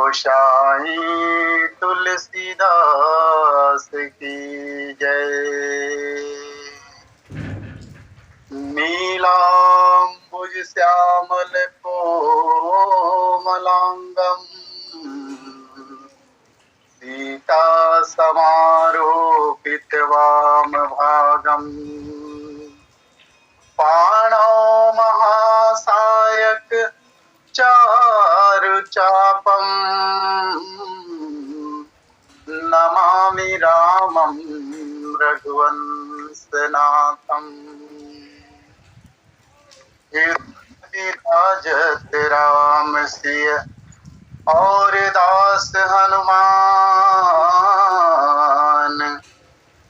गोसाई तुलसीदास की जय। नीलांबुज श्यामल कोमलांगम सीता समारोपित वाम भागम पाणौ महासायक चारु चापम नमामि रामं रघुवंशनाथम। राजत राम सिय और दास हनुमान,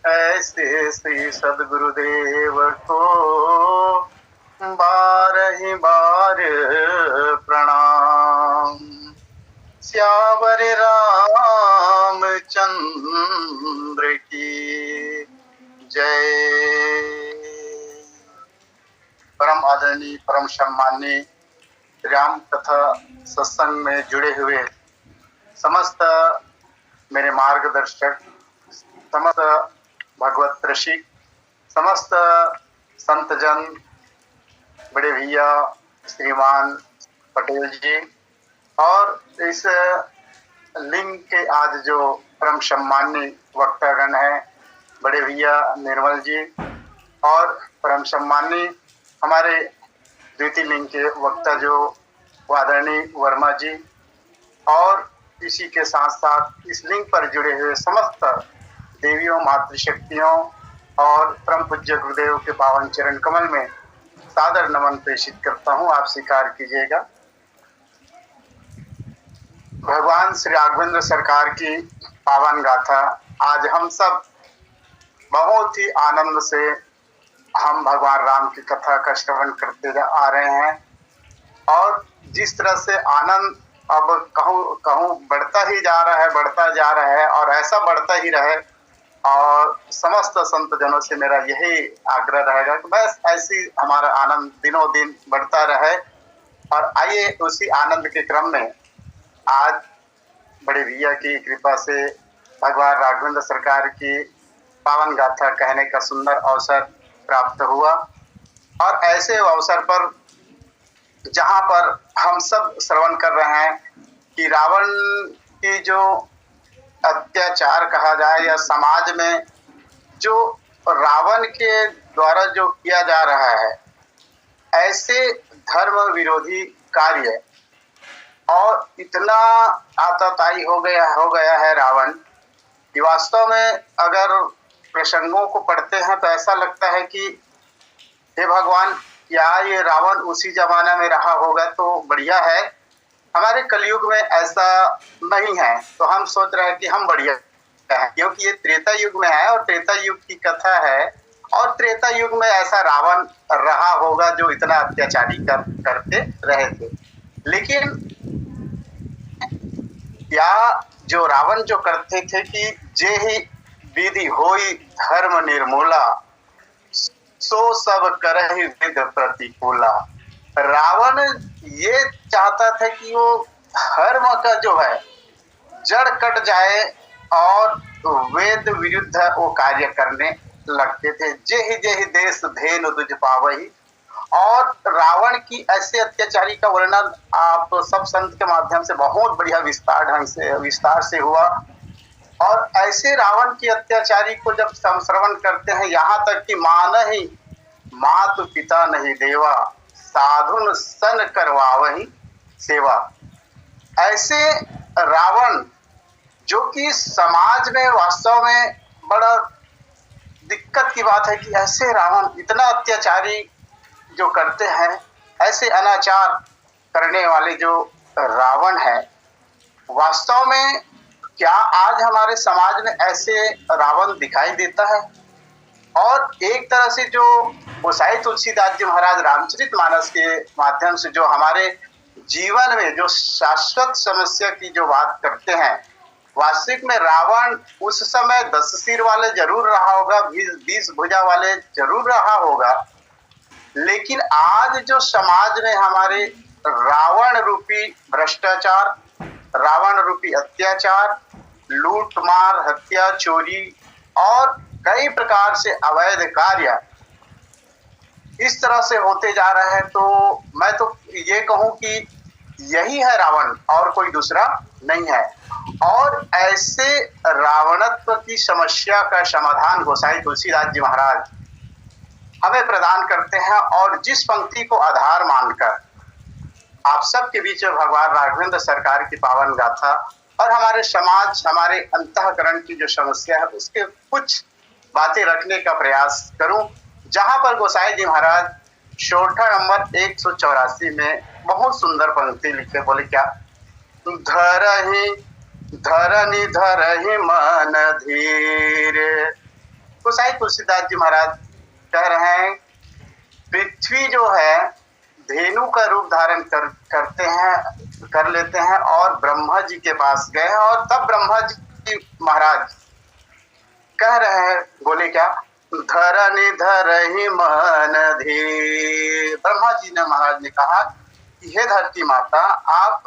ऐसे श्री सद्गुरुदेव को बारहि बार प्रणाम। श्यावर रामचंद्र की जय। परम आदरणीय परम सम्माननीय राम कथा सत्संग में जुड़े हुए समस्त मेरे मार्गदर्शक, समस्त भगवत रसिक, समस्त संतजन, बड़े भैया श्रीमान पटेल जी, और इस लिंग के आज जो परम सम्माननीय वक्तागण है, बड़े भैया निर्मल जी, और परम सम्माननीय हमारे द्वितीय लिंग के वक्ता जो आदरणीय वर्मा जी, और इसी के साथ साथ इस लिंग पर जुड़े हुए समस्त देवियों, मातृशक्तियों और परम पूज्य गुरुदेव के पावन चरण कमल में सादर नमन प्रेषित करता हूँ। आप स्वीकार कीजिएगा। भगवान श्री राघवेंद्र सरकार की पावन गाथा आज हम सब बहुत ही आनंद से हम भगवान राम की कथा का श्रवण करते आ रहे हैं, और जिस तरह से आनंद अब कहूँ बढ़ता ही जा रहा है, बढ़ता जा रहा है, और ऐसा बढ़ता ही रहे। और समस्त संत जनों से मेरा यही आग्रह रहेगा कि बस ऐसी हमारा आनंद दिनों दिन बढ़ता रहे। और आइए उसी आनंद के क्रम में आज बड़े भैया की कृपा से भगवान राघवेंद्र सरकार की पावन गाथा कहने का सुंदर अवसर प्राप्त हुआ। और ऐसे अवसर पर जहाँ पर हम सब श्रवण कर रहे हैं कि रावण की जो अत्याचार कहा जाए या समाज में जो रावण के द्वारा जो किया जा रहा है, ऐसे धर्म विरोधी कार्य, और इतना आतताई हो गया है रावण कि वास्तव में अगर प्रसंगों को पढ़ते हैं तो ऐसा लगता है कि हे भगवान, क्या ये रावण उसी जमाना में रहा होगा तो बढ़िया है, हमारे कलयुग में ऐसा नहीं है। तो हम सोच रहे हैं कि हम बढ़िया है, क्योंकि ये त्रेता युग में है और त्रेता युग की कथा है, और त्रेता युग में ऐसा रावण रहा होगा जो इतना अत्याचारी करते रहे थे। लेकिन या जो रावण जो करते थे कि जे ही विधि होई धर्म निर्मूला, सो सब करहि विद प्रतिकूला। रावण ये चाहता था कि वो धर्म का जो है जड़ कट जाए, और वेद विरुद्ध वो कार्य करने लगते थे। जे ही देश धेनु तुझ पावही। और रावण की ऐसे अत्याचारी का वर्णन आप सब संत के माध्यम से बहुत बढ़िया विस्तार से हुआ। और ऐसे रावण की अत्याचारी को जब हम श्रवण करते हैं, यहाँ तक कि मानहि मातु पिता नहीं देवा, साधुन सन करवावहि सेवा। ऐसे रावण जो कि समाज में वास्तव में बड़ा दिक्कत की बात है कि ऐसे रावण इतना अत्याचारी जो करते हैं, ऐसे अनाचार करने वाले जो रावण है, वास्तव में क्या आज हमारे समाज में ऐसे रावण दिखाई देता है? और एक तरह से जो गोसाई तुलसीदास जी महाराज रामचरितमानस के माध्यम से जो हमारे जीवन में जो शाश्वत समस्या की जो बात करते हैं, वास्तविक में रावण उस समय 10 सिर वाले जरूर रहा होगा, 20 भुजा वाले जरूर रहा होगा, लेकिन आज जो समाज में हमारे रावण रूपी भ्रष्टाचार, रावण रूपी अत्याचार, लूट मार, हत्या, चोरी और कई प्रकार से अवैध कार्य इस तरह से होते जा रहे हैं। तो मैं तो ये कहूं कि यही है रावण और कोई दूसरा नहीं है। और ऐसे रावणत्व की समस्या का समाधान गोसाई तुलसीदास जी महाराज हमें प्रदान करते हैं। और जिस पंक्ति को आधार मानकर आप सबके बीच में भगवान राघवेंद्र सरकार की पावन गाथा और हमारे समाज, हमारे अंतःकरण की जो समस्या है उसके कुछ बातें रखने का प्रयास करूं, जहां पर गोसाई जी महाराज शोठा नंबर 184 में बहुत सुंदर पंक्ति लिखे, बोले क्या, धरनी धरहि मन धीर। गोसाई तुलसीदास जी महाराज कह रहे हैं पृथ्वी जो है धेनु का रूप धारण कर लेते हैं और ब्रह्मा जी के पास गए हैं। और तब ब्रह्मा जी महाराज कह रहे हैं, बोले क्या, धरनी धरहि मन धीर। ब्रह्मा जी ने महाराज ने कहा कि हे धरती माता, आप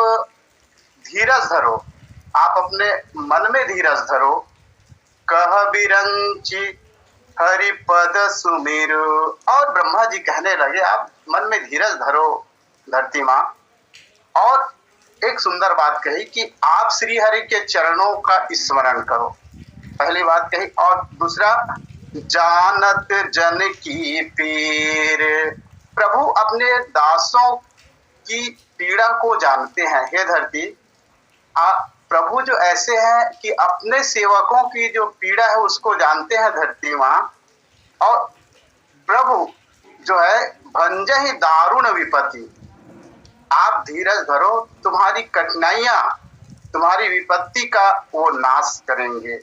धीरज धरो, आप अपने मन में धीरज धरो। कह बिरंची हरि पद सुमिरु। और ब्रह्मा जी कहने लगे आप मन में धीरज धरो धरती माँ। और एक सुंदर बात कही कि आप श्री हरि के चरणों का स्मरण करो, पहली बात कही। और दूसरा, जानत जन की पीर। प्रभु अपने दासों की पीड़ा को जानते हैं। हे धरती, प्रभु जो ऐसे हैं कि अपने सेवकों की जो पीड़ा है उसको जानते हैं धरती माँ। और प्रभु जो है भंजहि दारुण विपत्ति, आप धीरज धरो, तुम्हारी कठिनाइयां, तुम्हारी विपत्ति का वो नाश करेंगे।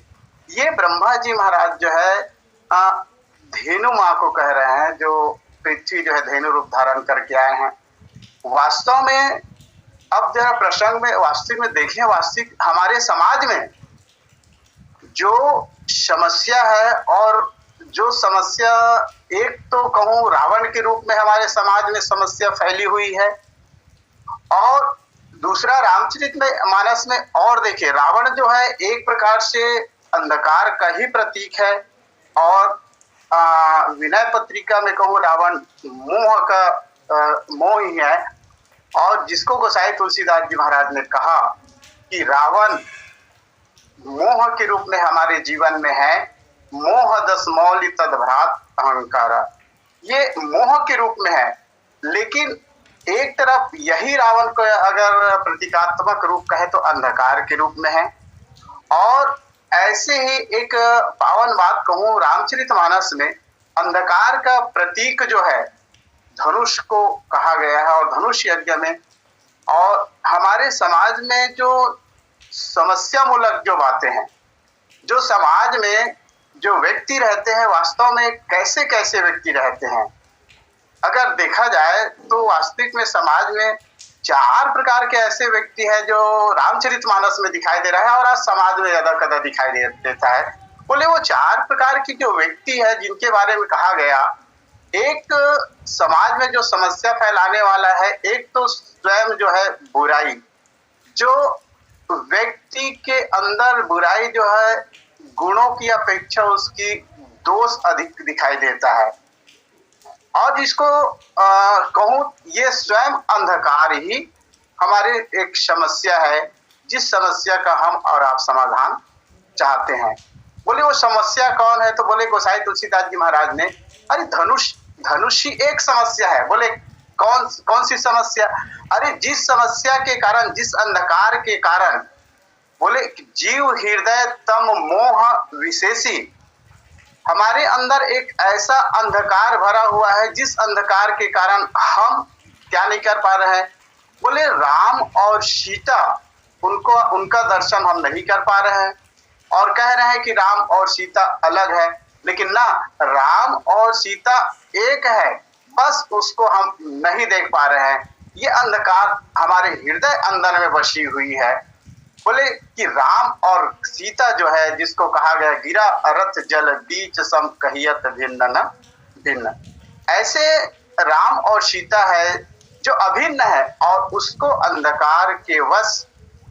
ये ब्रह्मा जी महाराज जो है धेनु माँ को कह रहे हैं, जो पृथ्वी जो है धेनु रूप धारण करके आए हैं। वास्तव में अब जरा प्रसंग में वास्तविक में देखें, वास्तविक हमारे समाज में जो समस्या है, और जो समस्या एक तो कहूँ रावण के रूप में हमारे समाज में समस्या फैली हुई है, और दूसरा रामचरितमानस में और देखिए रावण जो है एक प्रकार से अंधकार का ही प्रतीक है। और विनय पत्रिका में कहूँ रावण मोह का मोह ही है। और जिसको गोसाई तुलसीदास जी महाराज ने कहा कि रावण मोह के रूप में हमारे जीवन में है, मोह दस मौलि तद्भ्रात अहंकार, ये मोह के रूप में है। लेकिन एक तरफ यही रावण को अगर प्रतीकात्मक रूप कहे तो अंधकार के रूप में है। और ऐसे ही एक पावन बात कहूँ, रामचरितमानस में अंधकार का प्रतीक जो है धनुष को कहा गया है, और धनुष यज्ञ में। और हमारे समाज में जो समस्या मूलक जो बातें हैं, जो समाज में जो व्यक्ति रहते हैं, वास्तव में कैसे कैसे व्यक्ति रहते हैं, अगर देखा जाए तो वास्तविक में समाज में 4 प्रकार के ऐसे व्यक्ति हैं जो रामचरितमानस में दिखाई दे रहा है और आज समाज में ज्यादा कदा दिखाई देता है। बोले वो 4 प्रकार की जो व्यक्ति है जिनके बारे में कहा गया, एक समाज में जो समस्या फैलाने वाला है, एक तो स्वयं जो है बुराई, जो व्यक्ति के अंदर बुराई जो है गुणों की अपेक्षा उसकी दोष अधिक दिखाई देता है। और जिसको कहूँ ये स्वयं अंधकार ही हमारे एक समस्या है, जिस समस्या का हम और आप समाधान चाहते हैं। बोले वो समस्या कौन है, तो बोले गोसाई तुलसीदास जी महाराज ने, अरे धनुष ही एक समस्या है। बोले कौन सी समस्या, अरे जिस समस्या के कारण, जिस अंधकार के कारण, बोले जीव हृदय तम मोह विशेषी, हमारे अंदर एक ऐसा अंधकार भरा हुआ है जिस अंधकार के कारण हम क्या नहीं कर पा रहे हैं। बोले राम और सीता, उनका दर्शन हम नहीं कर पा रहे हैं, और कह रहे हैं कि राम और सीता अलग है, लेकिन ना, राम और सीता एक है, बस उसको हम नहीं देख पा रहे हैं। ये अंधकार हमारे हृदय अंदर में बसी हुई है। बोले कि राम और सीता जो है, जिसको कहा गया गिरा अरथ जल बीच सम कहियत भिन्न न भिन्न, ऐसे राम और सीता है जो अभिन्न है, और उसको अंधकार के वश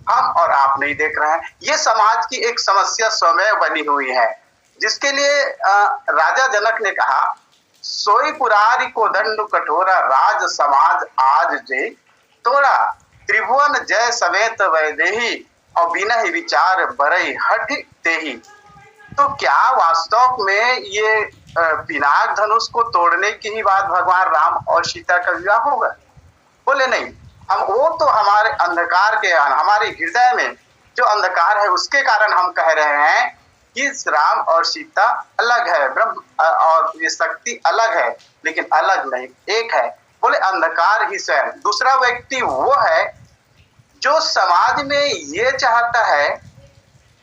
हम और आप नहीं देख रहे हैं। ये समाज की एक समस्या स्वयं बनी हुई है, जिसके लिए राजा जनक ने कहा, सोई पुरारी को दंड कठोरा, राज समाज आज जे तोड़ा, त्रिभुवन जय समेत वैदेही, और बिना ही विचार बरई हठ तेही। तो क्या वास्तव में ये पिनाक धनुष को तोड़ने की ही बात भगवान राम और सीता का विवाह होगा? बोले नहीं, हम वो तो हमारे अंधकार के, हमारे हृदय में जो अंधकार है उसके कारण हम कह रहे हैं कि राम और सीता अलग है, ब्रह्म और ये शक्ति अलग है, लेकिन अलग नहीं, एक है। बोले अंधकार ही स्वयं। दूसरा व्यक्ति वो है जो समाज में ये चाहता है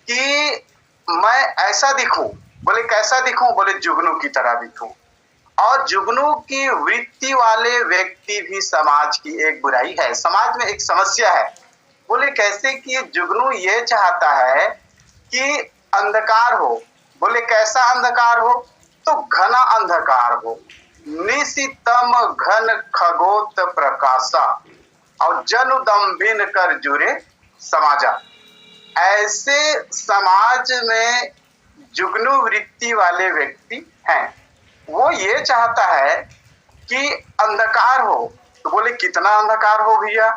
कि मैं ऐसा दिखूं। बोले कैसा दिखूं? बोले जुगनू की तरह दिखूं। और जुगनू की वृत्ति वाले व्यक्ति भी समाज की एक बुराई है, समाज में एक समस्या है। बोले कैसे? कि जुगनू ये चाहता है कि अंधकार हो। बोले कैसा अंधकार हो? तो घना अंधकार हो, निशितम घन खगोत प्रकाशा, और जनु दम्भिन कर जुरे समाजा। ऐसे समाज में जुगनू वृत्ति वाले व्यक्ति हैं। वो ये चाहता है कि अंधकार हो। तो बोले कितना अंधकार हो भैया?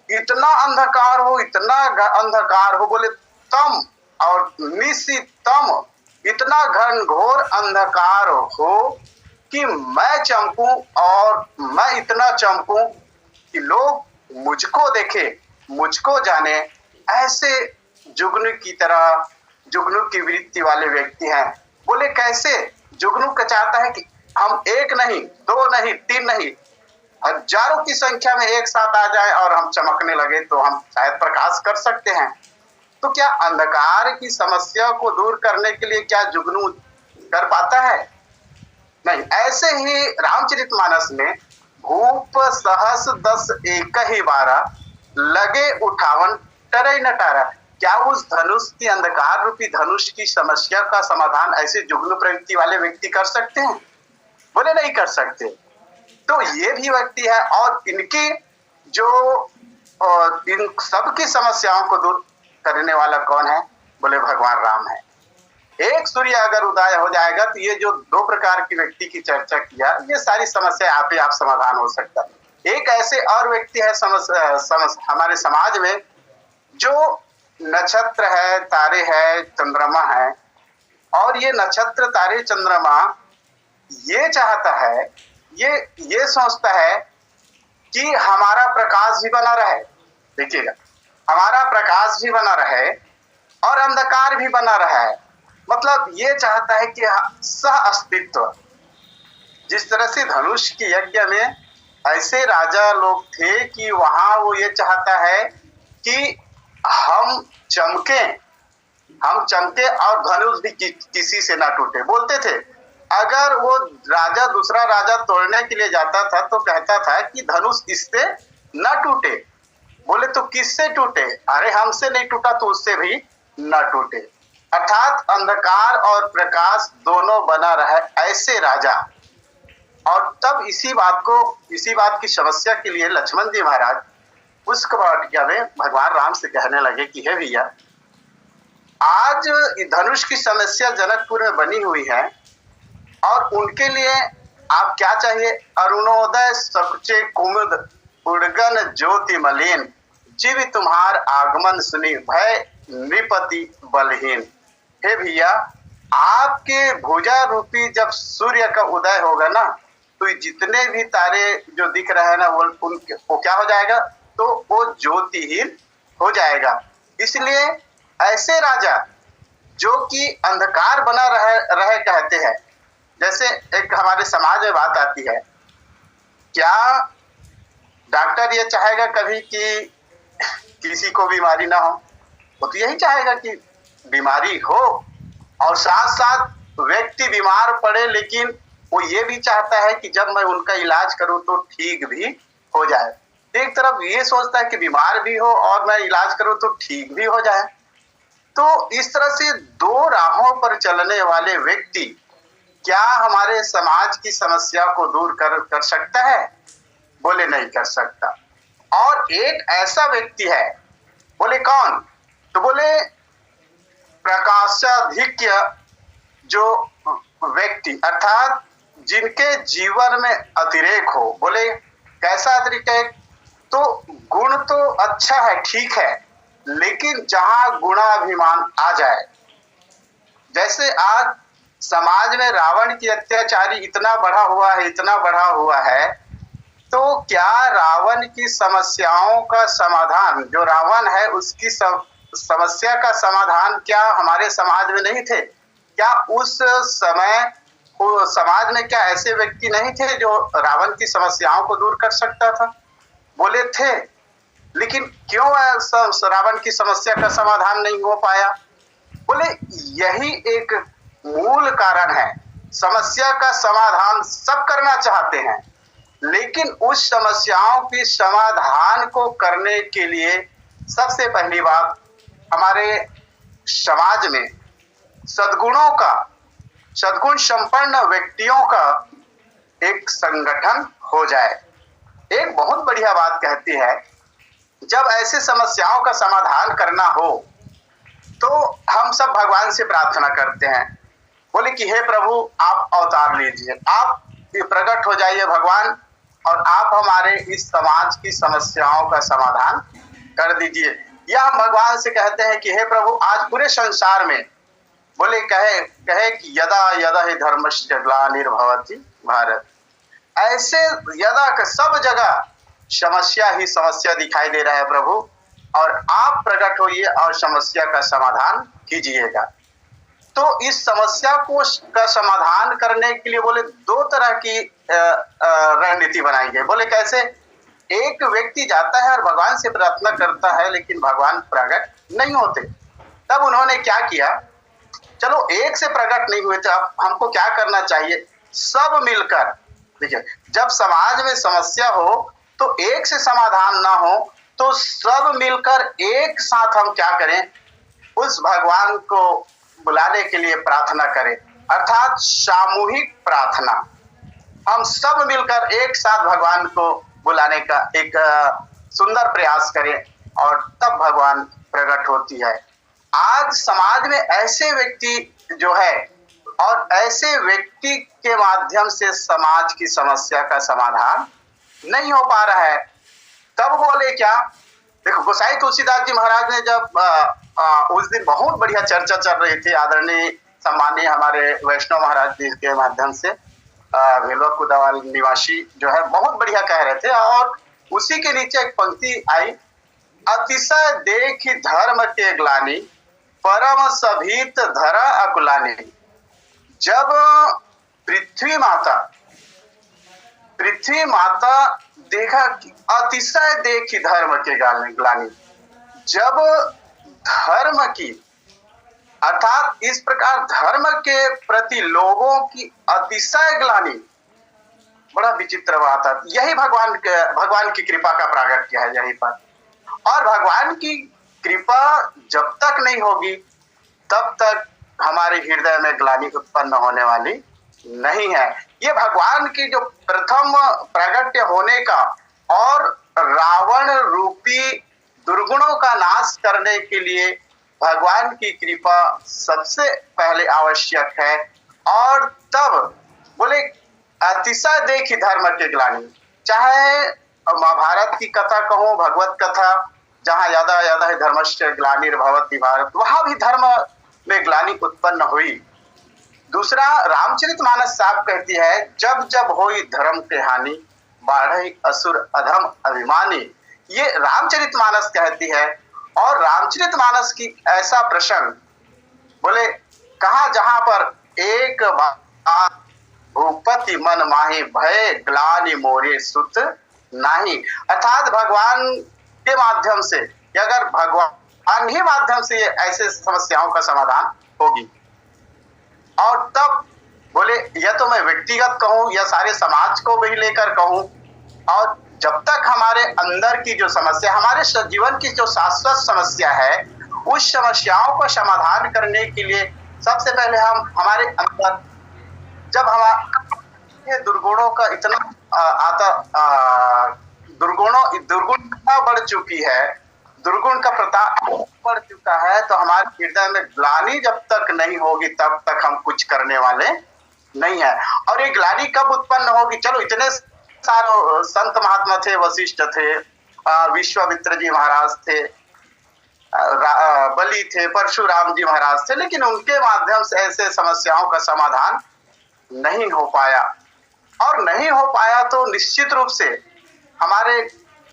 इतना अंधकार हो, इतना अंधकार हो। बोले तम और निशितम, इतना घनघोर अंधकार हो कि मैं चमकूं, और मैं इतना चमकूं कि लोग मुझको देखे, मुझको जाने। ऐसे जुगनू की तरह, जुगनू की वृत्ति वाले व्यक्ति हैं। बोले कैसे? जुगनू का चाहता है कि हम एक नहीं, दो नहीं, तीन नहीं, हजारों की संख्या में एक साथ आ जाए और हम चमकने लगे तो हम शायद प्रकाश कर सकते हैं। तो क्या अंधकार की समस्या को दूर करने के लिए क्या जुगनू कर पाता है? नहीं। ऐसे ही रामचरितमानस में भूप सहस दस एक ही बारा, लगे उठावन टरई न टारा। क्या उस धनुष की, अंधकार रूपी धनुष की समस्या का समाधान ऐसे जुगनू प्रवृत्ति वाले व्यक्ति कर सकते हैं? बोले नहीं कर सकते। तो ये भी व्यक्ति है, और इनकी जो इन सबकी समस्याओं को दूर करने वाला कौन है? बोले भगवान राम है। एक सूर्य अगर उदय हो जाएगा तो ये जो दो प्रकार की व्यक्ति की चर्चा किया, ये सारी समस्या आप ही आप समाधान हो सकता है। एक ऐसे और व्यक्ति है हमारे समाज में, जो नक्षत्र है, तारे है, चंद्रमा है, और ये नक्षत्र, तारे, चंद्रमा ये चाहता है, ये सोचता है कि हमारा प्रकाश भी बना रहे। देखिएगा, हमारा प्रकाश भी बना रहे और अंधकार भी बना रहा है। मतलब ये चाहता है कि सह अस्तित्व। जिस तरह से धनुष के यज्ञ में ऐसे राजा लोग थे कि वहां वो ये चाहता है कि हम चमके और धनुष भी किसी से ना टूटे। बोलते थे अगर वो राजा दूसरा राजा तोड़ने के लिए जाता था तो कहता था कि धनुष इससे न टूटे। बोले तो किससे टूटे? अरे हमसे नहीं टूटा तो उससे भी न टूटे। अर्थात अंधकार और प्रकाश दोनों बना रहे ऐसे राजा। और तब इसी बात की समस्या के लिए लक्ष्मण जी महाराज उस वाटिका में भगवान राम से कहने लगे कि हे भैया, आज धनुष की समस्या जनकपुर में बनी हुई है और उनके लिए आप क्या चाहिए? अरुणोदय सकुचे कुमुद, उड़गन ज्योति मलिन, जीव तुम्हार आगमन सुनी, भय नृपति बलहीन। हे भैया, आपके भुजा रूपी जब सूर्य का उदय होगा ना, तो जितने भी तारे जो दिख रहे हैं ना, वो क्या हो जाएगा? तो वो ज्योतिहीन हो जाएगा। इसलिए ऐसे राजा जो कि अंधकार बना रहे कहते हैं, जैसे एक हमारे समाज में बात आती है, क्या डॉक्टर ये चाहेगा कभी कि किसी को बीमारी ना हो? वो तो यही चाहेगा कि बीमारी हो, और साथ साथ व्यक्ति बीमार पड़े, लेकिन वो ये भी चाहता है कि जब मैं उनका इलाज करूं तो ठीक भी हो जाए। एक तरफ ये सोचता है कि बीमार भी हो और मैं इलाज करूं तो ठीक भी हो जाए। तो इस तरह से दो राहों पर चलने वाले व्यक्ति क्या हमारे समाज की समस्या को दूर कर सकता है? बोले नहीं कर सकता। और एक ऐसा व्यक्ति है बोले कौन? तो बोले प्रकाशाधिक्य जो व्यक्ति, अर्थात जिनके जीवन में अतिरेक हो। बोले कैसा अतिरेक? तो गुण तो अच्छा है, ठीक है, लेकिन जहां गुणाभिमान आ जाए, जैसे आज समाज में रावण की अत्याचारी इतना बढ़ा हुआ है, इतना बढ़ा हुआ है, तो क्या रावण की समस्याओं का समाधान, जो रावण है उसकी समस्या का समाधान क्या हमारे समाज में नहीं थे? क्या उस समय समाज में क्या ऐसे व्यक्ति नहीं थे जो रावण की समस्याओं को दूर कर सकता था? बोले थे, लेकिन क्यों रावण की समस्या का समाधान नहीं हो पाया? बोले यही एक मूल कारण है। समस्या का समाधान सब करना चाहते हैं, लेकिन उस समस्याओं की समाधान को करने के लिए सबसे पहली बात हमारे समाज में सद्गुणों का, सद्गुण संपन्न व्यक्तियों का एक संगठन हो जाए। एक बहुत बढ़िया बात कहती है, जब ऐसे समस्याओं का समाधान करना हो तो हम सब भगवान से प्रार्थना करते हैं, बोले कि हे प्रभु आप अवतार लीजिए, आप प्रकट हो जाइए भगवान, और आप हमारे इस समाज की समस्याओं का समाधान कर दीजिए। या हम भगवान से कहते हैं कि हे प्रभु आज पूरे संसार में, बोले कहे कि यदा यदा ही धर्मस्य ग्लानिर्भवति भारत, ऐसे यदा सब जगह समस्या ही समस्या दिखाई दे रहा है प्रभु, और आप प्रकट होइए और समस्या का समाधान कीजिएगा। तो इस समस्या को का समाधान करने के लिए बोले दो तरह की रणनीति बनाई गई। बोले कैसे? एक व्यक्ति जाता है और भगवान से प्रार्थना करता है, लेकिन भगवान प्रकट नहीं होते। तब उन्होंने क्या किया, चलो एक से प्रकट नहीं हुए तो अब हमको क्या करना चाहिए, सब मिलकर, देखिए जब समाज में समस्या हो तो एक से समाधान ना हो, तो सब मिलकर एक साथ हम क्या करें, उस भगवान को बुलाने के लिए प्रार्थना करें, अर्थात सामूहिक प्रार्थना। हम सब मिलकर एक साथ भगवान को बुलाने का एक सुंदर प्रयास करें, और तब भगवान प्रकट होती है। आज समाज में ऐसे व्यक्ति जो है, और ऐसे व्यक्ति के माध्यम से समाज की समस्या का समाधान नहीं हो पा रहा है। तब बोले क्या, देखो गोसाई तुलसीदास जी महाराज ने जब उस दिन बहुत बढ़िया चर्चा चल रही थी, आदरणीय सम्मानीय हमारे वैष्णव महाराज जी के माध्यम से, भेलवा कुदावाल निवासी जो है बहुत बढ़िया कह रहे थे, और उसी के नीचे एक पंक्ति आई, अतिशय देखि धर्म के ग्लानि परम सभीत धरा अकुलानी। जब पृथ्वी माता देखा कि अतिशय देखी धर्म के ग्लानि, जब धर्म की, अर्थात इस प्रकार धर्म के प्रति लोगों की अतिशय ग्लानि, बड़ा विचित्र बात है। यही भगवान की कृपा का प्रागट्य है यहीं पर। और भगवान की कृपा जब तक नहीं होगी तब तक हमारे हृदय में ग्लानि उत्पन्न होने वाली नहीं है। ये भगवान की जो प्रथम प्रागट्य होने का और रावण रूपी दुर्गुणों का नाश करने के लिए भगवान की कृपा सबसे पहले आवश्यक है। और तब बोले अतिशय देखी धर्म के ग्लानि, चाहे महाभारत की कथा कहूं, भगवत कथा, जहां यदा यदा ही धर्मस्य ग्लानिर्भवति भारत, वहां भी धर्म में ग्लानि उत्पन्न हुई। दूसरा रामचरितमानस साहब कहती है, जब जब होई धर्म के हानि बाढ़ई असुर अधम अभिमानी। ये रामचरितमानस कहती है। और रामचरितमानस की ऐसा प्रसंग, बोले कहा जहां पर एक बार भूपति मन माही भय ग्लानि मोरे सुत नाही, अर्थात भगवान के माध्यम से, अगर भगवान ही माध्यम से ऐसे समस्याओं का समाधान होगी। और तब बोले या तो मैं व्यक्तिगत कहूं या सारे समाज को भी लेकर कहूं, और जब तक हमारे अंदर की जो समस्या, हमारे जीवन की जो शाश्वत समस्या है, उस समस्याओं का समाधान करने के लिए सबसे पहले हम हमारे अंदर, जब हमारे दुर्गुणों का इतना दुर्गुण बढ़ चुकी है, दुर्गुण का पड़ चुका है, तो हमारे हृदय में ग्लानि जब तक नहीं होगी तब तक हम कुछ करने वाले नहीं है। और ये ग्लानि कब उत्पन्न होगी? चलो इतने सारे संत महात्मा थे, वशिष्ठ थे, विश्वामित्र जी महाराज थे, बलि थे, परशुराम जी महाराज थे, लेकिन उनके माध्यम से ऐसे समस्याओं का समाधान नहीं हो पाया। और नहीं हो पाया तो निश्चित रूप से हमारे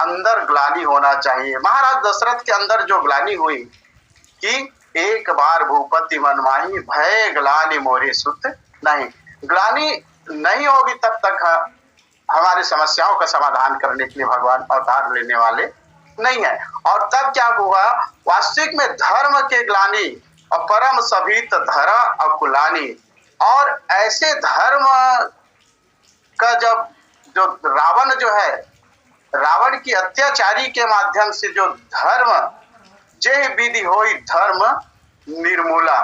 अंदर ग्लानि होना चाहिए। महाराज दशरथ के अंदर जो ग्लानि हुई कि एक बार भूपति मन माही, भय ग्लानि मोरे सुत नहीं। ग्लानि नहीं होगी तब तक हमारी समस्याओं का समाधान करने के लिए भगवान अवतार लेने वाले नहीं है। और तब क्या हुआ? वास्तविक में धर्म के ग्लानि और परम सभीत धरा अकुलानी, और ऐसे धर्म का जब जो रावण जो है, रावण की अत्याचारी के माध्यम से जो धर्म जय विधि होई धर्म निर्मूला,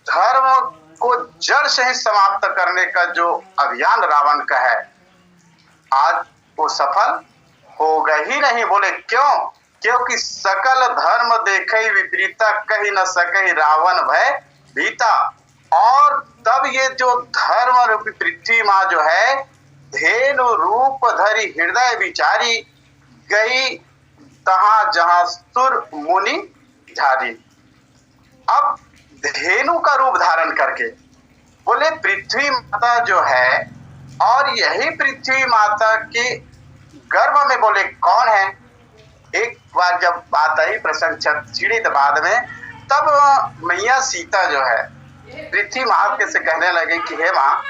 धर्म को जड़ से ही समाप्त करने का जो अभियान रावण का है, आज वो सफल होगा ही नहीं। बोले क्यों? क्योंकि सकल धर्म देखे विपरीता, कही न सके रावण भय भीता। और तब ये जो धर्म रूपी पृथ्वी माँ जो है, धेनु रूप धरी हृदय विचारी, गई तहां जहां सुर मुनि झारी। अब धेनु का रूप धारण करके बोले पृथ्वी माता जो है, और यही पृथ्वी माता के गर्भ में बोले कौन है? एक बार जब बात आई प्रसंग क्षीणित बाद में, तब मैया सीता जो है पृथ्वी माँ के से कहने लगे कि हे माँ,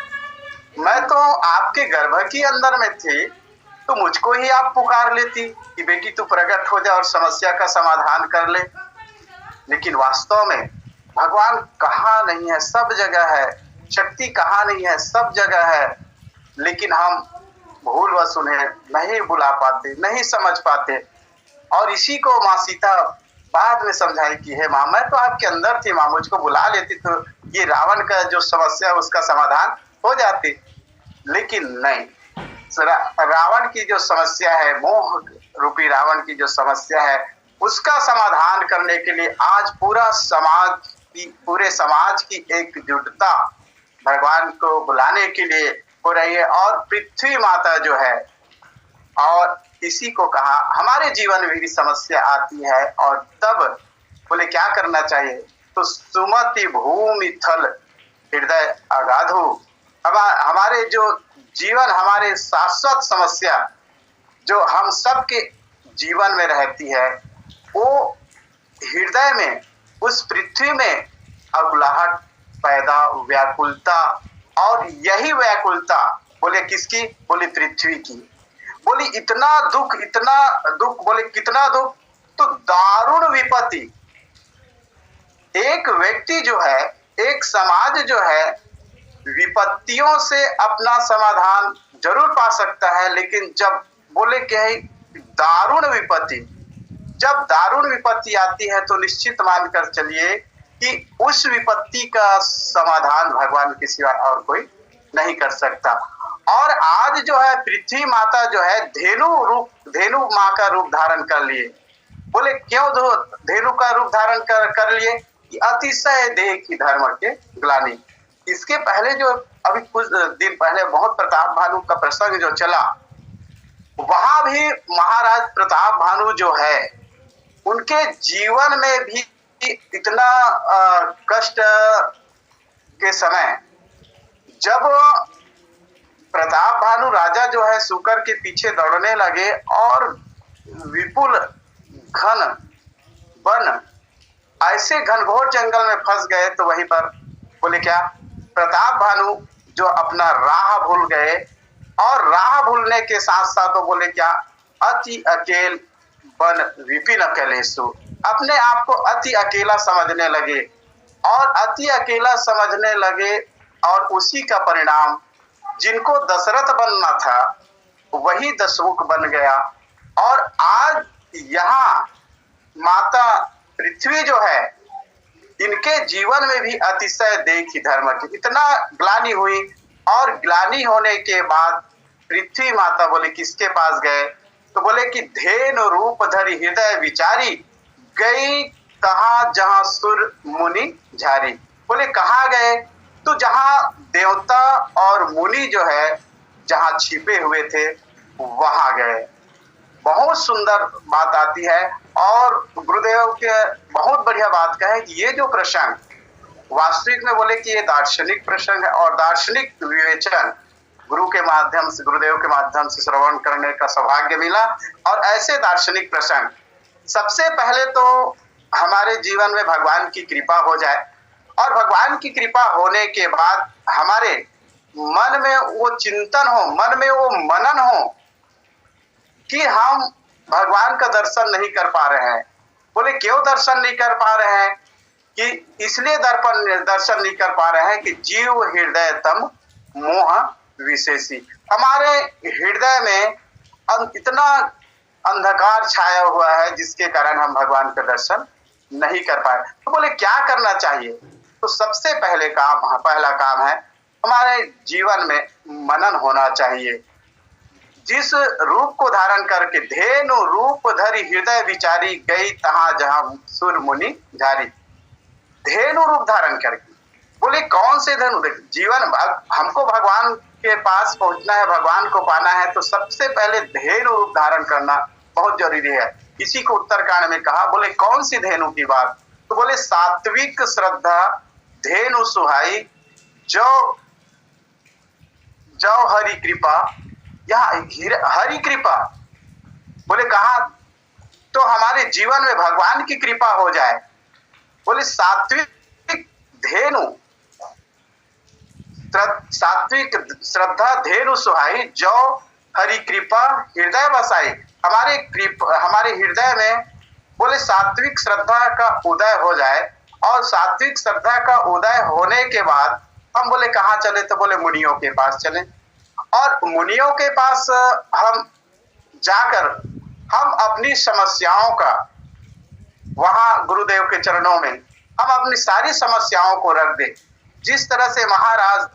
मैं तो आपके गर्भ के अंदर में थी, तो मुझको ही आप पुकार लेती कि बेटी तू प्रकट हो जा और समस्या का समाधान कर ले। लेकिन वास्तव में भगवान कहाँ नहीं है? सब जगह है। शक्ति कहाँ नहीं है? सब जगह है। लेकिन हम भूलवश उन्हें नहीं बुला पाते, नहीं समझ पाते। और इसी को माँ सीता बाद में समझाई कि हे माँ, मैं तो आपके अंदर थी माँ, मुझको बुला लेती तो ये रावण का जो समस्या उसका समाधान हो जाती। लेकिन नहीं, रावण की जो समस्या है, मोह रूपी रावण की जो समस्या है, उसका समाधान करने के लिए आज पूरे समाज की एकजुटता भगवान को बुलाने के लिए हो रही है। और पृथ्वी माता जो है, और इसी को कहा हमारे जीवन में भी समस्या आती है, और तब बोले क्या करना चाहिए? तो सुमति भूमि थल हृदय अगाधु। हमारे जो जीवन, हमारे शाश्वत समस्या जो हम सबके जीवन में रहती है, वो हृदय में, उस पृथ्वी में अकुलाहट पैदा, व्याकुलता। और यही व्याकुलता बोले किसकी? बोले पृथ्वी की। बोली इतना दुख बोले कितना दुख? तो दारुण विपत्ति। एक व्यक्ति जो है, एक समाज जो है, विपत्तियों से अपना समाधान जरूर पा सकता है, लेकिन जब बोले क्या है दारुण विपत्ति, जब दारुण विपत्ति आती है तो निश्चित मानकर चलिए कि उस विपत्ति का समाधान भगवान के सिवा और कोई नहीं कर सकता। और आज जो है पृथ्वी माता जो है धेनु माँ का रूप धारण कर लिए। बोले क्यों धेनु का रूप धारण कर लिए? कि अतिशय देह की धर्म के ग्लानि। इसके पहले जो अभी कुछ दिन पहले बहुत प्रताप भानु का प्रसंग जो चला, वहां भी महाराज प्रताप भानु जो है, उनके जीवन में भी इतना कष्ट के समय, जब प्रताप भानु राजा जो है शुकर के पीछे दौड़ने लगे और विपुल घन वन, ऐसे घनघोर जंगल में फंस गए, तो वहीं पर बोले क्या? प्रताप भानु जो अपना राह भूल गए, और राह भूलने के साथ साथ तो बोले क्या? अति अकेल बन विपिन अकेलेसु। अपने आप को अति अकेला समझने लगे, और अति अकेला समझने लगे, और उसी का परिणाम जिनको दशरथ बनना था वही दशमुख बन गया। और आज यहाँ माता पृथ्वी जो है, इनके जीवन में भी अतिशय देह की धर्म की इतना ग्लानि हुई। और ग्लानि होने के बाद पृथ्वी माता बोले किसके पास गए? तो बोले कि धेनु रूप धरि हृदय विचारी, गई तहाँ जहाँ सुर मुनि झारी। बोले कहाँ गए? तो जहाँ देवता और मुनि जो है जहाँ छिपे हुए थे वहां गए। बहुत सुंदर बात आती है और गुरुदेव के बहुत बढ़िया बात का है कि ये जो प्रसंग वास्तविक में बोले कि ये दार्शनिक प्रसंग है और दार्शनिक विवेचन गुरु के माध्यम से, गुरुदेव के माध्यम से श्रवण करने का सौभाग्य मिला। और ऐसे दार्शनिक प्रसंग सबसे पहले तो हमारे जीवन में भगवान की कृपा हो जाए और भगवान की कृपा होने के बाद हमारे मन में वो चिंतन हो, मन में वो मनन हो कि हम भगवान का दर्शन नहीं कर पा रहे हैं। बोले क्यों दर्शन नहीं कर पा रहे हैं? कि इसलिए दर्शन नहीं कर पा रहे हैं कि जीव हृदय तम मोह विशेषी। हमारे हृदय में इतना अंधकार छाया हुआ है जिसके कारण हम भगवान का दर्शन नहीं कर पाए। तो बोले क्या करना चाहिए? तो सबसे पहला काम है हमारे जीवन में मनन होना चाहिए। जिस रूप को धारण करके धेनु रूप धरी हृदय विचारी गई तहाँ जहाँ सुर मुनि झारी। धेनु रूप धारण करके, बोले कौन से धेनु? जीवन हमको भगवान के पास पहुंचना है, भगवान को पाना है तो सबसे पहले धेनु रूप धारण करना बहुत जरूरी है। इसी को उत्तरकांड में कहा। बोले कौन सी धेनु की बात? तो बोले सात्विक श्रद्धा धेनु सुहाई जो हरि कृपा। यहाँ हरि कृपा बोले कहा? तो हमारे जीवन में भगवान की कृपा हो जाए। बोले सात्विक धेनु, सात्विक श्रद्धा धेनु सुहाई जो हरि कृपा हृदय बसाई। हमारे हृदय में बोले सात्विक श्रद्धा का उदय हो जाए और सात्विक श्रद्धा का उदय होने के बाद हम बोले कहाँ चले? तो बोले मुनियों के पास चले और मुनियों के पास हम जाकर हम अपनी समस्याओं का वहां गुरुदेव के चरणों में हम अपनी सारी समस्याओं को रख दें। जिस तरह से महाराज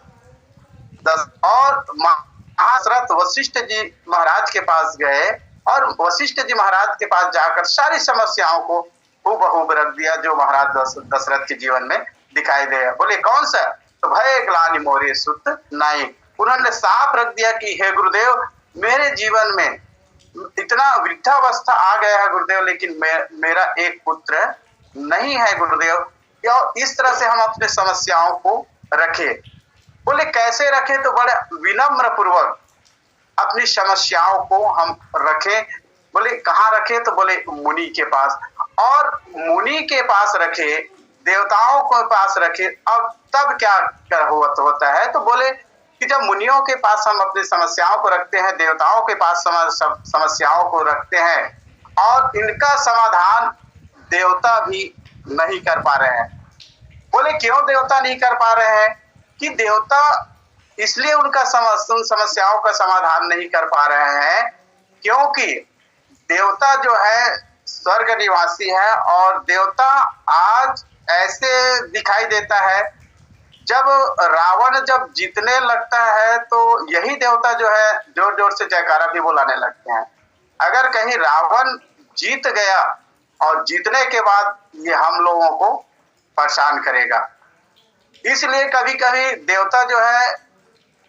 और महारथ वशिष्ठ जी महाराज के पास गए और वशिष्ठ जी महाराज के पास जाकर सारी समस्याओं को हूबहू रख दिया जो महाराज दशरथ के जीवन में दिखाई दे। बोले कौन सा? तो भय ग्लानि मोरे सुत नाई। उन्होंने साफ रख दिया कि हे गुरुदेव मेरे जीवन में इतना वृद्धावस्था आ गया है गुरुदेव, लेकिन मेरा एक पुत्र नहीं है गुरुदेव। इस तरह से हम अपने समस्याओं को रखें। बोले कैसे रखें? तो बड़े विनम्र पूर्वक अपनी समस्याओं को हम रखें। बोले कहाँ रखें? तो बोले मुनि के पास। और मुनि के पास रखे, देवताओं के पास रखे। अब तब क्या होता है? तो बोले कि जब मुनियों के पास हम अपनी समस्याओं को रखते हैं, देवताओं के पास समस्याओं को रखते हैं और इनका समाधान देवता भी नहीं कर पा रहे हैं। बोले क्यों देवता नहीं कर पा रहे हैं? कि देवता इसलिए उनका समस्याओं का समाधान नहीं कर पा रहे हैं क्योंकि देवता जो है स्वर्ग निवासी है और देवता आज ऐसे दिखाई देता है जब रावण जब जीतने लगता है तो यही देवता जो है जोर जोर से जयकारा भी बुलाने लगते हैं। अगर कहीं रावण जीत गया और जीतने के बाद ये हम लोगों को परेशान करेगा, इसलिए कभी कभी देवता जो है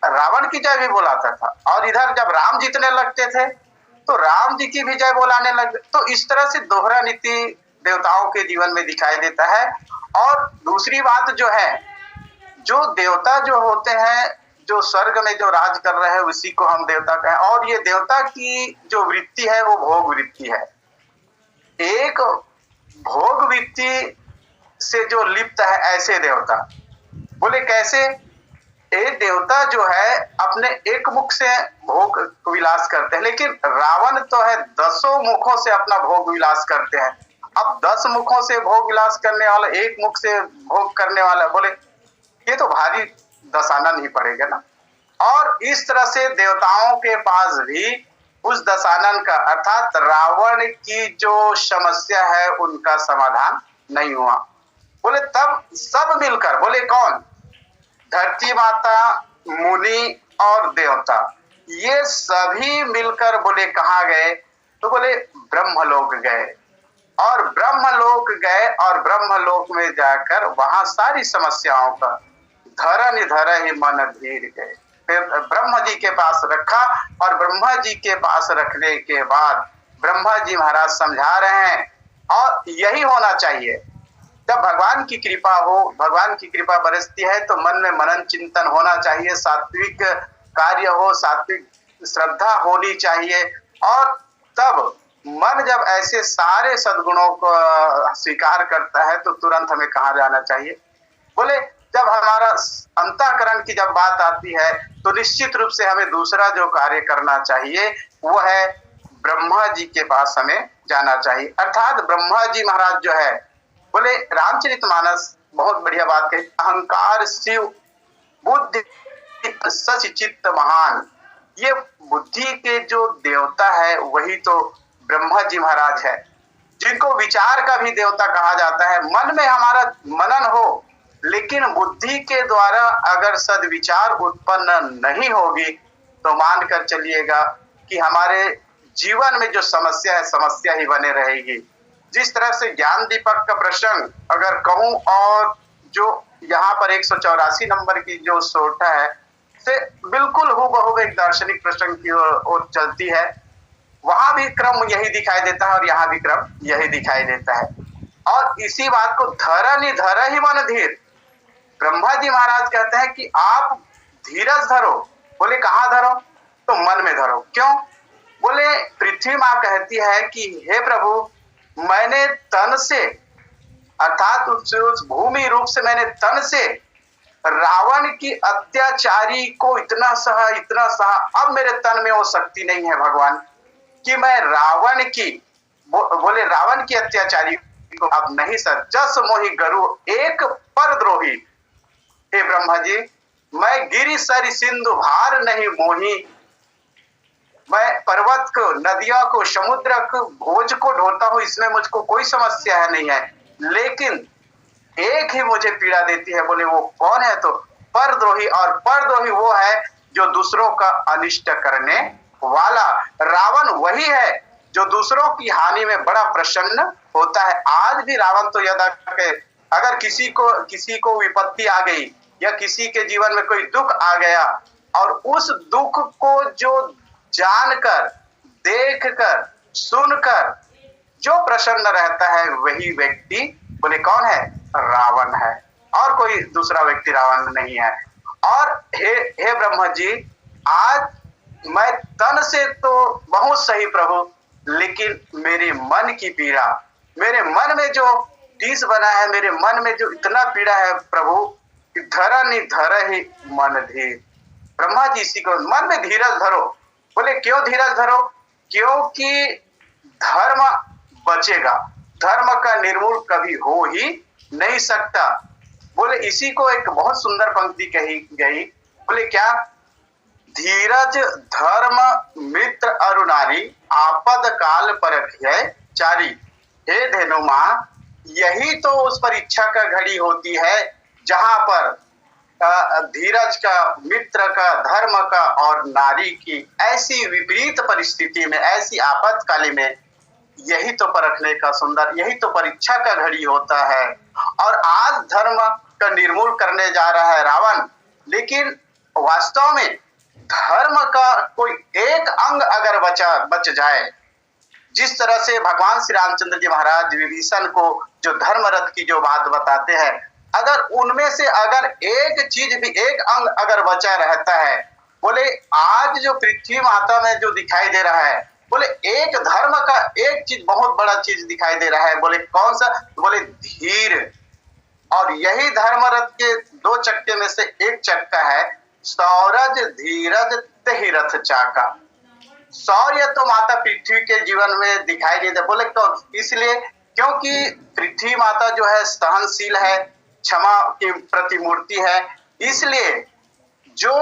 रावण की जय भी बुलाता था और इधर जब राम जीतने लगते थे तो राम जी की भी जय बुलाने लग। तो इस तरह से दोहरा नीति देवताओं के जीवन में दिखाई देता है। और दूसरी बात जो है, जो देवता जो होते हैं जो स्वर्ग में जो राज कर रहे हैं उसी को हम देवता कहें। और ये देवता की जो वृत्ति है वो भोग वृत्ति है। एक भोग वृत्ति से जो लिप्त है ऐसे देवता। बोले कैसे? एक देवता जो है अपने एक मुख से भोग विलास करते हैं, लेकिन रावण तो है 10 मुखों से अपना भोग विलास करते हैं। अब 10 मुखों से भोग विलास करने वाला एक मुख से भोग करने वाला, बोले ये तो भारी दशानन ही पड़ेगा ना। और इस तरह से देवताओं के पास भी उस दशानन का अर्थात रावण की जो समस्या है उनका समाधान नहीं हुआ। बोले तब सब मिलकर, बोले कौन? धरती माता, मुनि और देवता, ये सभी मिलकर बोले कहाँ गए? तो बोले ब्रह्मलोक गए। और ब्रह्मलोक गए और ब्रह्मलोक में जाकर वहां सारी समस्याओं का धरन धर ही मन धीर गए। फिर ब्रह्मा जी के पास रखा और ब्रह्मा जी के पास रखने के बाद ब्रह्मा जी महाराज समझा रहे हैं और यही होना चाहिए। जब भगवान की कृपा हो, भगवान की कृपा बरसती है तो मन में मनन चिंतन होना चाहिए, सात्विक कार्य हो, सात्विक श्रद्धा होनी चाहिए। और तब मन जब ऐसे सारे सद्गुणों को स्वीकार करता है तो तुरंत हमें कहाँ जाना चाहिए? बोले जब हमारा अंतःकरण की जब बात आती है तो निश्चित रूप से हमें दूसरा जो कार्य करना चाहिए वो है ब्रह्मा जी के पास हमें जाना चाहिए। अर्थात ब्रह्मा जी महाराज जो है, बोले रामचरितमानस बहुत बढ़िया बात कही, अहंकार शिव बुद्धि सच चित्त महान। ये बुद्धि के जो देवता है वही तो ब्रह्मा जी महाराज है, जिनको विचार का भी देवता कहा जाता है। मन में हमारा मनन हो लेकिन बुद्धि के द्वारा अगर सद्विचार उत्पन्न नहीं होगी तो मान कर चलिएगा कि हमारे जीवन में जो समस्या है समस्या ही बने रहेगी। जिस तरह से ज्ञान दीपक का प्रसंग अगर कहूं और जो यहाँ पर 184 नंबर की जो सोटा है से बिल्कुल हूबहू एक दार्शनिक प्रसंग की ओर चलती है, वहां भी क्रम यही दिखाई देता है और यहाँ भी क्रम यही दिखाई देता है। और इसी बात को धर ही मन धीर, ब्रह्मा जी महाराज कहते हैं कि आप धीरज धरो। बोले कहाँ धरो? तो मन में धरो। क्यों? बोले पृथ्वी माँ कहती है कि हे प्रभु मैंने तन से अर्थात उस भूमि रूप से मैंने तन से रावण की अत्याचारी को इतना सहा, अब मेरे तन में वो शक्ति नहीं है भगवान कि मैं रावण की बोले रावण की अत्याचारी को अब नहीं सर, जस मोहि गरु एक परद्रोही। हे ब्रह्मा जी मैं गिरि सरि सिंधु भार नहीं मोही, मैं पर्वत को नदियों को समुद्र को भोज को ढोता हूं, इसमें मुझको कोई समस्या है नहीं है, लेकिन एक ही मुझे पीड़ा देती है। बोले वो कौन है? तो परद्रोही। और परद्रोही वो है जो दूसरों का अनिष्ट करने वाला। रावण वही है जो दूसरों की हानि में बड़ा प्रसन्न होता है। आज भी रावण तो यदा के अगर किसी को विपत्ति आ गई या किसी के जीवन में कोई दुख आ गया और उस दुख को जो जानकर देखकर सुनकर जो प्रसन्न रहता है वही व्यक्ति बोले कौन है? रावण है, और कोई दूसरा व्यक्ति रावण नहीं है। और हे ब्रह्मा जी आज मैं तन से तो बहुत सही प्रभु, लेकिन मेरे मन की पीड़ा, मेरे मन में जो टीस बना है, मेरे मन में जो इतना पीड़ा है प्रभु, धर ही मन धीर। ब्रह्मा जी इसी को मन में धीरज धरो। बोले क्यों धीरज धरो? क्योंकि धर्म बचेगा, धर्म का निर्मूल कभी हो ही नहीं सकता। बोले इसी को एक बहुत सुंदर पंक्ति कही गई, बोले क्या? धीरज धर्म मित्र अरु नारी आपद काल परखिय चारी। हे धेनु माँ, यही तो उस परीक्षा का घड़ी होती है जहां पर धीरज का, मित्र का, धर्म का और नारी की ऐसी विपरीत परिस्थिति में, ऐसी आपातकाली में यही तो परखने का सुंदर, यही तो परीक्षा का घड़ी होता है। और आज धर्म का निर्मूल करने जा रहा है रावण, लेकिन वास्तव में धर्म का कोई एक अंग अगर बच जाए, जिस तरह से भगवान श्री रामचंद्र जी महाराज विभीषण को जो धर्म रथ की जो बात बताते हैं, अगर उनमें से अगर एक चीज भी, एक अंग अगर बचा रहता है, बोले आज जो पृथ्वी माता में जो दिखाई दे रहा है, बोले एक धर्म का एक चीज, बहुत बड़ा चीज दिखाई दे रहा है। बोले कौन सा? बोले धीर। और यही धर्म रथ के दो चक्के में से एक चक्का है सौरज धीरज तहि रथ चाका। शौर्य तो माता पृथ्वी के जीवन में दिखाई देता। बोले तो इसलिए क्योंकि पृथ्वी माता जो है सहनशील है, क्षमा की प्रतिमूर्ति है, इसलिए जो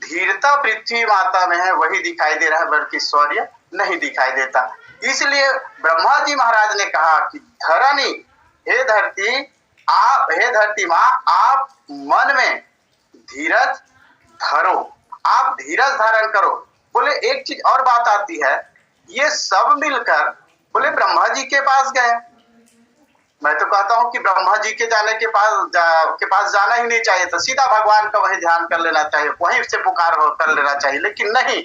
धीरता पृथ्वी माता में है वही दिखाई दे रहा है, बल्कि शौर्य नहीं दिखाई देता। इसलिए ब्रह्मा जी महाराज ने कहा कि धरणी, हे धरती, आप, हे धरती माँ, आप मन में धीरज धरो, आप धीरज धारण करो। बोले एक चीज और बात आती है, ये सब मिलकर बोले ब्रह्मा जी के पास गए कहता हूं कि ब्रह्मा जी के पास जाना ही नहीं चाहिए, तो सीधा भगवान का वही ध्यान कर लेना चाहिए, वहीं से पुकार कर लेना चाहिए, लेकिन नहीं।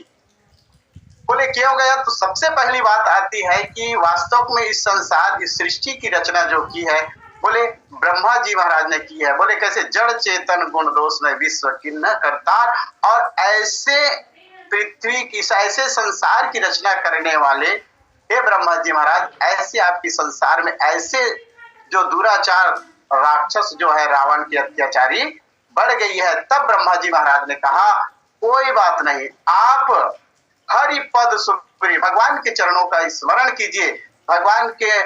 बोले क्यों गया? तो सबसे पहली बात आती है कि वास्तव में इस संसार, इस सृष्टि की रचना जो की है, बोले ब्रह्मा जी महाराज ने की है। बोले कैसे? जड़ चेतन गुण दोष में विश्व किन्ह करतार। और ऐसे पृथ्वी की, ऐसे संसार की रचना करने वाले हे ब्रह्मा जी महाराज, ऐसे आपकी संसार में ऐसे जो दुराचार राक्षस जो है, रावण की अत्याचारी बढ़ गई है। तब ब्रह्मा जी महाराज ने कहा कोई बात नहीं, आप हरि पद सुप्री, भगवान के चरणों का स्मरण कीजिए, भगवान के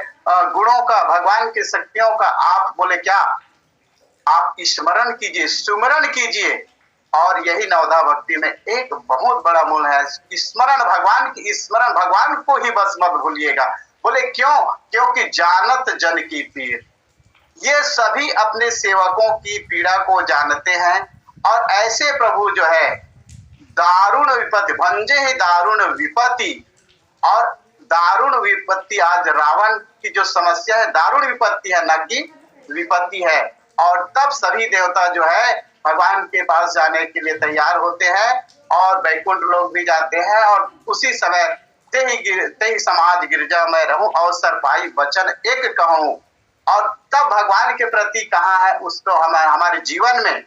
गुणों का, भगवान के शक्तियों का आप बोले क्या, आप स्मरण कीजिए, सुमरण कीजिए। और यही नवधा भक्ति में एक बहुत बड़ा मूल है, स्मरण, भगवान की स्मरण, भगवान को ही बस मत भूलिएगा। बोले क्यों? क्योंकि जानत जन की पीड़, ये सभी अपने सेवकों की पीड़ा को जानते हैं। और ऐसे प्रभु जो है, दारुण विपत्ति भंजे ही दारुण विपत्ति, और दारुण विपत्ति आज रावण की जो समस्या है, दारुण विपत्ति है, न कि विपत्ति है। और तब सभी देवता जो है भगवान के पास जाने के लिए तैयार होते हैं, और वैकुंठ लोग भी जाते हैं। और उसी समय तेहि समाज गिरजा में रहूं, अवसर पाई वचन एक कहूं। और तब भगवान के प्रति कहाँ है, उसको हमारे जीवन में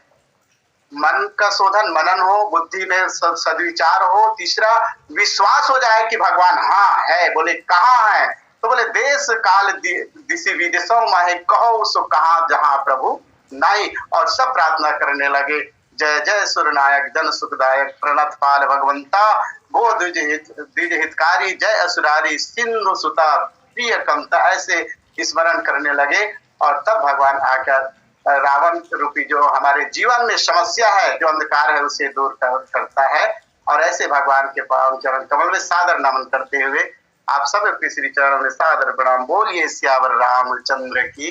मन का शोधन, मनन हो, बुद्धि में सद्विचार हो। तीसरा, विश्वास हो जाए कि भगवान हाँ है। बोले कहाँ है? तो बोले देश काल दिशि विदेशों माहे कहो सो कहाँ जहाँ प्रभु नहीं। और सब प्रार्थना करने लगे, जय जय सुरनायक जन सुखदायक प्रणत पाल भगवंता, गो द्विज हितकारी, जय असुरारी सिंधु सुता प्रिय कमता। ऐसे स्मरण करने लगे। और तब भगवान आकर रावण रूपी जो हमारे जीवन में समस्या है, जो अंधकार है, उसे दूर करता है। और ऐसे भगवान के पावन चरण कमल में सादर नमन करते हुए आप सब के श्री चरणों में सादर प्रणाम। बोलिए सियावर रामचंद्र की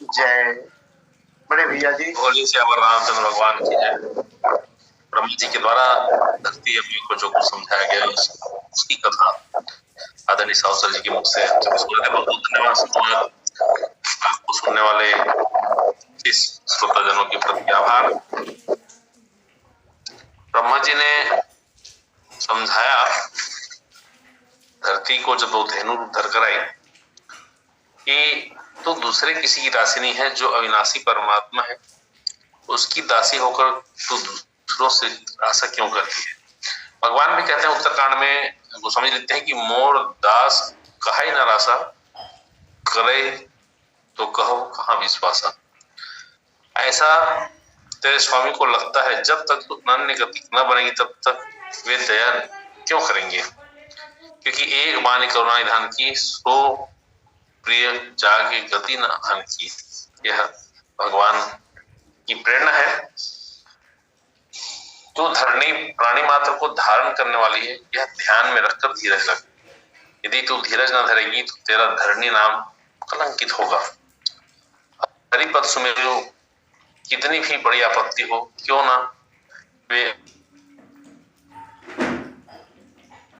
जय। बड़े भैया जी, बोलिए सियावर रामचंद्र भगवान की जय। ब्रह्मा जी के द्वारा धरती अग्नि को जो कुछ समझाया गया, उसकी कथा आदरणीय सावसर जी के मुख से बहुत धन्यवाद। आपको सुनने वाले इस श्रोताजनों के प्रति आभार। ब्रह्मा जी ने समझाया, धरती को जब वो धेनु रूप धर कर आई कि तो दूसरे किसी की दासी नहीं है, जो अविनाशी परमात्मा है उसकी दासी होकर तो दूसरों से आशा क्यों करती है। भगवान भी कहते हैं उत्तरकांड में, वो समझ लेते हैं कि मोर दास कहा न रासा, करे तो कहो कहाँ विश्वासा। ऐसा तेरे स्वामी को लगता है, जब तक अनन्य गति न बनेगी तब तक वे दया क्यों करेंगे, क्योंकि एक बानी करुणा निधान की, सो प्रिय जागे गति न हन की। यह भगवान की प्रेरणा है जो धरणी प्राणी मात्र को धारण करने वाली है। यह ध्यान में रखकर धीरज रख, यदि तू धीरज न धरेगी तो तेरा धरणी नाम कलंकित होगा। हरिपद सुमेरु, कितनी भी बड़ी आपत्ति हो क्यों ना, वे